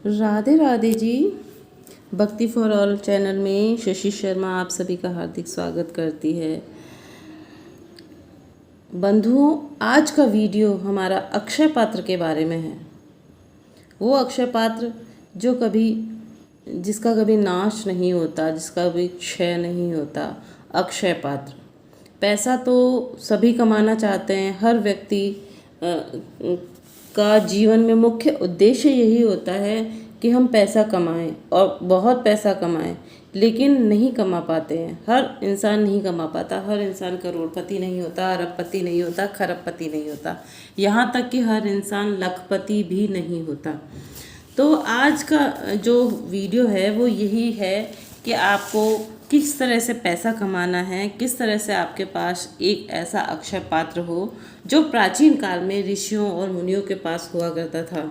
राधे राधे जी। भक्ति for all channel में शशि शर्मा आप सभी का हार्दिक स्वागत करती है। बंधुओं, आज का वीडियो हमारा अक्षय पात्र के बारे में है। वो अक्षय पात्र जो जिसका कभी नाश नहीं होता, जिसका कभी क्षय नहीं होता। अक्षय पात्र। पैसा तो सभी कमाना चाहते हैं। हर व्यक्ति का जीवन में मुख्य उद्देश्य यही होता है कि हम पैसा कमाएं और बहुत पैसा कमाएं, लेकिन नहीं कमा पाते हैं। हर इंसान नहीं कमा पाता। हर इंसान करोड़पति नहीं होता, अरबपति नहीं होता, खरबपति नहीं होता, यहाँ तक कि हर इंसान लखपति भी नहीं होता। तो आज का जो वीडियो है वो यही है कि आपको किस तरह से पैसा कमाना है, किस तरह से आपके पास एक ऐसा अक्षय पात्र हो जो प्राचीन काल में ऋषियों और मुनियों के पास हुआ करता था।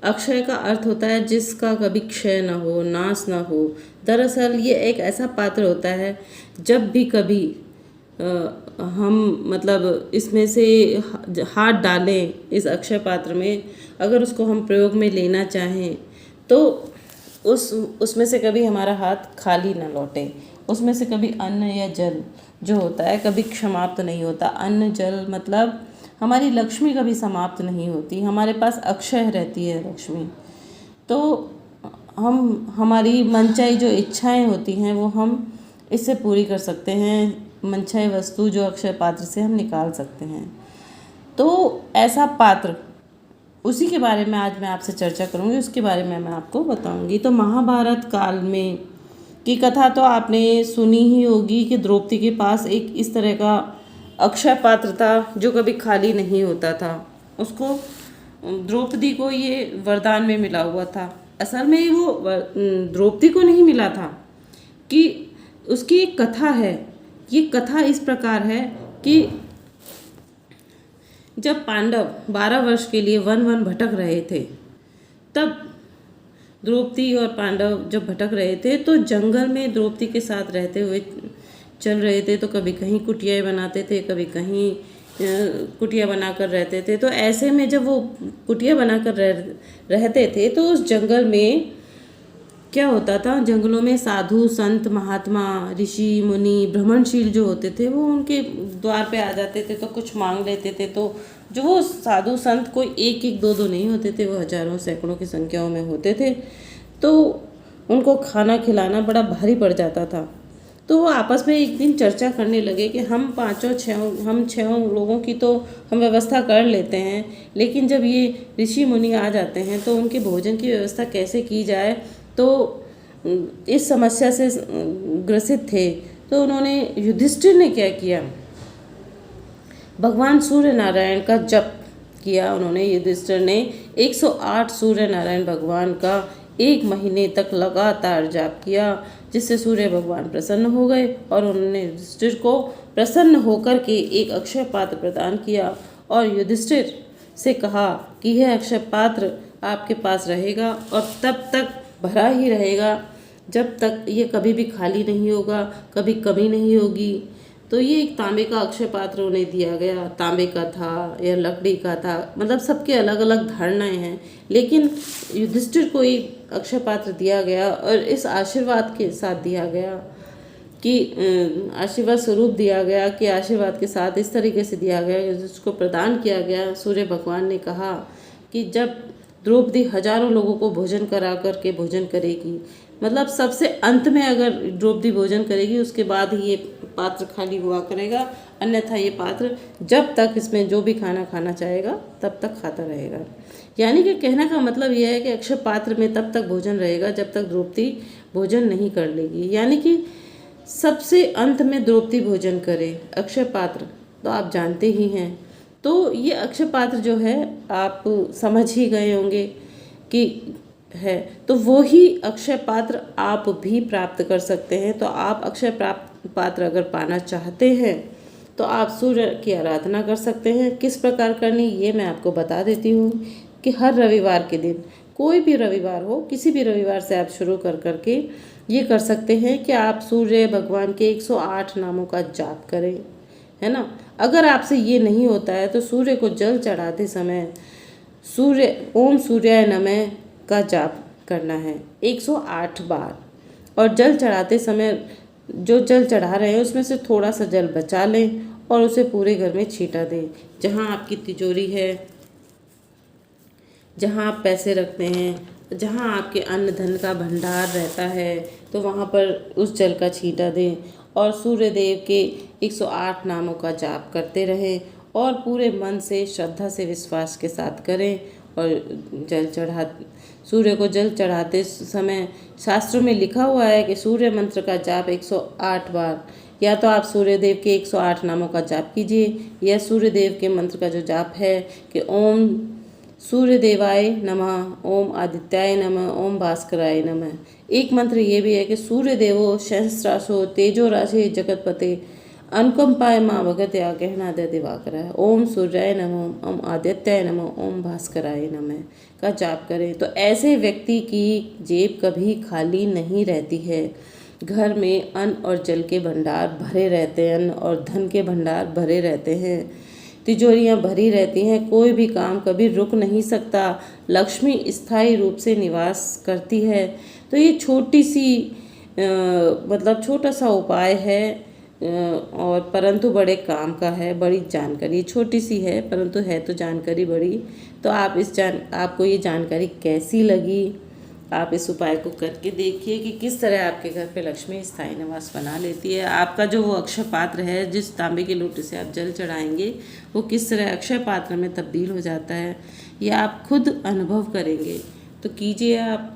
अक्षय का अर्थ होता है जिसका कभी क्षय न हो, नाश न हो। दरअसल ये एक ऐसा पात्र होता है जब भी कभी हम इसमें से हाथ डालें इस अक्षय पात्र में, अगर उसको हम प्रयोग में लेना चाहें तो उसमें से कभी हमारा हाथ खाली ना लौटे। उसमें से कभी अन्न या जल जो होता है कभी समाप्त नहीं होता। अन्न जल मतलब हमारी लक्ष्मी कभी समाप्त नहीं होती, हमारे पास अक्षय रहती है लक्ष्मी। तो हमारी मनचाही जो इच्छाएं होती हैं वो हम इससे पूरी कर सकते हैं। मनचाही वस्तु जो अक्षय पात्र से हम निकाल सकते हैं। तो ऐसा पात्र, उसी के बारे में आज मैं आपसे चर्चा करूंगी, उसके बारे में मैं आपको बताऊंगी। तो महाभारत काल में की कथा तो आपने सुनी ही होगी कि द्रौपदी के पास एक इस तरह का अक्षय पात्र था जो कभी खाली नहीं होता था। उसको, द्रौपदी को ये वरदान में मिला हुआ था। असल में वो द्रौपदी को नहीं मिला था कि उसकी एक कथा है। ये कथा इस प्रकार है कि जब पांडव 12 वर्ष के लिए वन भटक रहे थे, तब द्रौपदी और पांडव जब भटक रहे थे तो जंगल में द्रौपदी के साथ रहते हुए चल रहे थे। तो कभी कहीं कुटिया बनाते थे, कभी कहीं कुटिया बनाकर रहते थे। तो ऐसे में जब वो कुटिया बनाकर रहते थे तो उस जंगल में क्या होता था, जंगलों में साधु संत महात्मा ऋषि मुनि भ्रमणशील जो होते थे वो उनके द्वार पे आ जाते थे, तो कुछ मांग लेते थे। तो जो वो साधु संत कोई एक एक दो दो नहीं होते थे, वो हजारों सैकड़ों की संख्याओं में होते थे। तो उनको खाना खिलाना बड़ा भारी पड़ जाता था। तो वो आपस में एक दिन चर्चा करने लगे कि हम छः लोगों की तो हम व्यवस्था कर लेते हैं, लेकिन जब ये ऋषि मुनि आ जाते हैं तो उनके भोजन की व्यवस्था कैसे की जाए। तो इस समस्या से ग्रसित थे। तो उन्होंने, युधिष्ठिर ने क्या किया, भगवान सूर्य नारायण का जप किया। उन्होंने, युधिष्ठिर ने 108 सूर्य नारायण भगवान का 1 महीने तक लगातार जाप किया, जिससे सूर्य भगवान प्रसन्न हो गए और उन्होंने युधिष्ठिर को प्रसन्न होकर के एक अक्षय पात्र प्रदान किया और युधिष्ठिर से कहा कि यह अक्षय पात्र आपके पास रहेगा और तब तक भरा ही रहेगा जब तक ये कभी भी खाली नहीं होगा, कभी कमी नहीं होगी। तो ये एक तांबे का अक्षय पात्र उन्हें दिया गया। तांबे का था या लकड़ी का था, मतलब सबके अलग अलग धारणाएं हैं, लेकिन युधिष्ठिर को एक अक्षय पात्र दिया गया और इस आशीर्वाद के साथ दिया गया कि आशीर्वाद स्वरूप दिया गया कि आशीर्वाद के साथ इस तरीके से दिया गया, जिसको प्रदान किया गया। सूर्य भगवान ने कहा कि जब द्रौपदी हजारों लोगों को भोजन करा करके भोजन करेगी, मतलब सबसे अंत में अगर द्रौपदी भोजन करेगी उसके बाद ही ये पात्र खाली हुआ करेगा, अन्यथा ये पात्र जब तक इसमें जो भी खाना खाना चाहेगा तब तक खाता रहेगा। यानी कि कहने का मतलब यह है कि अक्षय पात्र में तब तक भोजन रहेगा जब तक द्रौपदी भोजन नहीं कर लेगी। यानी कि सबसे अंत में द्रौपदी भोजन करे। अक्षय पात्र तो आप जानते ही हैं। तो ये अक्षय पात्र जो है आप समझ ही गए होंगे कि है, तो वो ही अक्षय पात्र आप भी प्राप्त कर सकते हैं। तो आप अक्षय पात्र अगर पाना चाहते हैं तो आप सूर्य की आराधना कर सकते हैं। किस प्रकार करनी ये मैं आपको बता देती हूँ कि हर रविवार के दिन, कोई भी रविवार हो, किसी भी रविवार से आप शुरू करके ये कर सकते हैं कि आप सूर्य भगवान के 108 नामों का जाप करें, है ना। अगर आपसे ये नहीं होता है तो सूर्य को जल चढ़ाते समय ओम सूर्याय नमः का जाप करना है 108 बार। और जल चढ़ाते समय जो जल चढ़ा रहे हैं उसमें से थोड़ा सा जल बचा लें और उसे पूरे घर में छींटा दें। जहाँ आपकी तिजोरी है, जहाँ आप पैसे रखते हैं, जहाँ आपके अन्न धन का भंडार रहता है, तो वहाँ पर उस जल का छींटा दें और सूर्य देव के 108 नामों का जाप करते रहें और पूरे मन से, श्रद्धा से, विश्वास के साथ करें। और सूर्य को जल चढ़ाते समय शास्त्रों में लिखा हुआ है कि सूर्य मंत्र का जाप 108 बार, या तो आप सूर्य देव के 108 नामों का जाप कीजिए, या सूर्य देव के मंत्र का जो जाप है कि ओम सूर्य देवाय नमः, ओम आदित्याय नमः, ओम भास्कराय नमः। एक मंत्र ये भी है कि सूर्य देवो सहस्रासो तेजो राशि जगतपते अनुकंपाय माँ भगत या गहनादय दिवाकर, ओम सूर्याय नमः, ओम आदित्याय नमः, ओम भास्कराय नमः का जाप करें। तो ऐसे व्यक्ति की जेब कभी खाली नहीं रहती है। घर में अन्न और जल के भंडार भरे रहते हैं, अन्न और धन के भंडार भरे रहते हैं, तिजोरियाँ भरी रहती हैं, कोई भी काम कभी रुक नहीं सकता, लक्ष्मी स्थायी रूप से निवास करती है। तो ये छोटी सी मतलब छोटा सा उपाय है और परंतु बड़े काम का है, बड़ी जानकारी, छोटी सी है परंतु है तो जानकारी बड़ी। तो आप आपको ये जानकारी कैसी लगी, आप इस उपाय को करके देखिए कि किस तरह आपके घर पे लक्ष्मी स्थायी निवास बना लेती है। आपका जो वो अक्षय पात्र है, जिस तांबे के लोटे से आप जल चढ़ाएंगे, वो किस तरह अक्षय पात्र में तब्दील हो जाता है, ये आप खुद अनुभव करेंगे। तो कीजिए आप।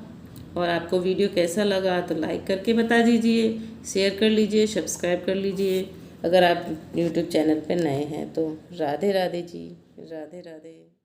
और आपको वीडियो कैसा लगा तो लाइक करके बता दीजिए, शेयर कर लीजिए, सब्सक्राइब कर लीजिए। अगर आप यूट्यूब चैनल पे नए हैं तो राधे राधे जी, राधे राधे।